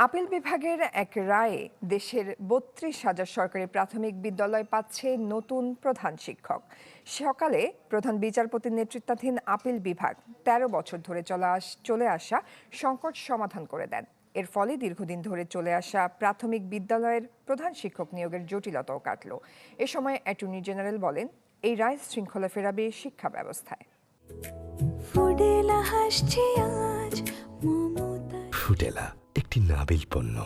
Appeal বিভাগের এক রায়ে দেশের ৩২,০০০ সরকারি প্রাথমিক বিদ্যালয় পাচ্ছে নতুন প্রধান শিক্ষক। সকালে প্রধান বিচারপতির নেতৃত্বাধীন আপিল বিভাগ ১৩ বছর ধরে চলে আসা সংকট সমাধান করে দেন। এর ফলে দীর্ঘদিন ধরে চলে আসা প্রাথমিক বিদ্যালয়ের প্রধান শিক্ষক নিয়োগের জটিলতাও কাটল। এ সময় অ্যাটর্নি জেনারেল বলেন, এই রায় শৃঙ্খলা ফেরাবে শিক্ষা ব্যবস্থায়। ফুডেলা একটি নাবিল পণ্য।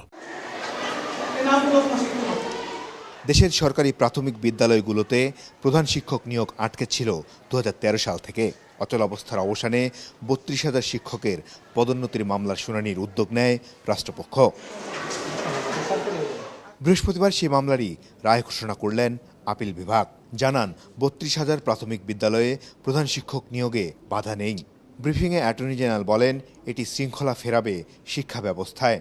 দেশের সরকারি প্রাথমিক বিদ্যালয়গুলোতে প্রধান শিক্ষক নিয়োগ আটকে ছিল ২০১৩ সাল থেকে। অচল অবস্থার অবসানে ৩২,০০০ শিক্ষকের পদোন্নতির মামলার শুনানির উদ্যোগ নেয় রাষ্ট্রপক্ষ। বৃহস্পতিবার সেই মামলারই রায় ঘোষণা করলেন আপিল বিভাগ। জানান, ৩২,০০০ প্রাথমিক বিদ্যালয়ে প্রধান শিক্ষক নিয়োগে বাধা নেই। ব্রিফিংয়ে অ্যাটর্নি জেনারেল বলেন, এটি শৃঙ্খলা ফেরাবে শিক্ষা ব্যবস্থায়।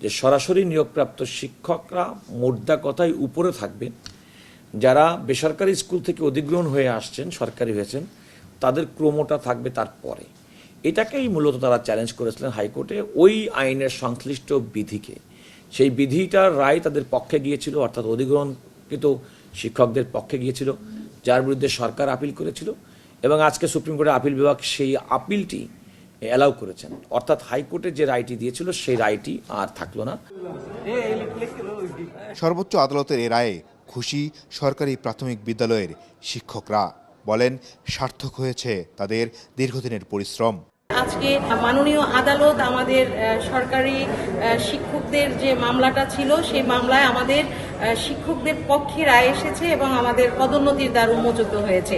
যে সরাসরি নিয়োগপ্রাপ্ত শিক্ষকরা মোদ্দা কথায় উপরে থাকবেন, যারা বেসরকারি স্কুল থেকে অধিগ্রহণ হয়ে আসছেন, সরকারি হয়েছেন, তাদের ক্রমটা থাকবে তারপরে। এটাকেই মূলত তারা চ্যালেঞ্জ করেছিলেন হাইকোর্টে, ওই আইনের সংশ্লিষ্ট বিধিকে। সেই বিধিটার রায় তাদের পক্ষে গিয়েছিল, অর্থাৎ অধিগ্রহণকৃত শিক্ষকদের পক্ষে গিয়েছিল, যার বিরুদ্ধে সরকার আপিল করেছিল এবং আজকে সুপ্রিম কোর্টের আপিল বিভাগ সেই আপিলটি অ্যালাউ করেছেন। অর্থাৎ হাইকোর্টে যে রায়টি দিয়েছিল সেই রায়টি আর থাকলো না। সর্বোচ্চ আদালতের এ রায়ে খুশি সরকারি প্রাথমিক বিদ্যালয়ের শিক্ষকরা। বলেন, সার্থক হয়েছে তাদের দীর্ঘদিনের পরিশ্রম। আজকে মাননীয় আদালত আমাদের সরকারি শিক্ষকদের যে মামলাটা ছিল সেই মামলায় আমাদের শিক্ষকদের পক্ষে রায় এসেছে এবং আমাদের পদোন্নতির দ্বার উন্মোচিত হয়েছে।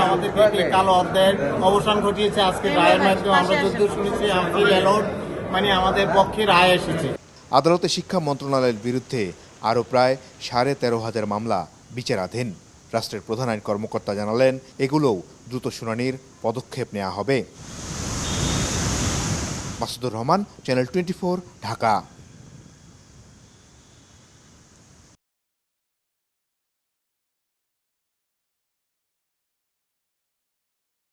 আমাদের কালো অধ্যায়ের অবসান ঘটিয়েছে। আজকে রায়ের মাধ্যমে আমরা যতদূর শুনেছি মানে আমাদের পক্ষে রায় এসেছে। আদালতে শিক্ষা মন্ত্রণালয়ের বিরুদ্ধে আরও প্রায় ১৩,৫০০ মামলা বিচারাধীন। রাষ্ট্রের প্রধান আইন কর্মকর্তা জানালেন, এগুলোও দ্রুত শুনানির পদক্ষেপ নেওয়া হবে। মাসুদুর রহমান, চ্যানেল 24, ঢাকা।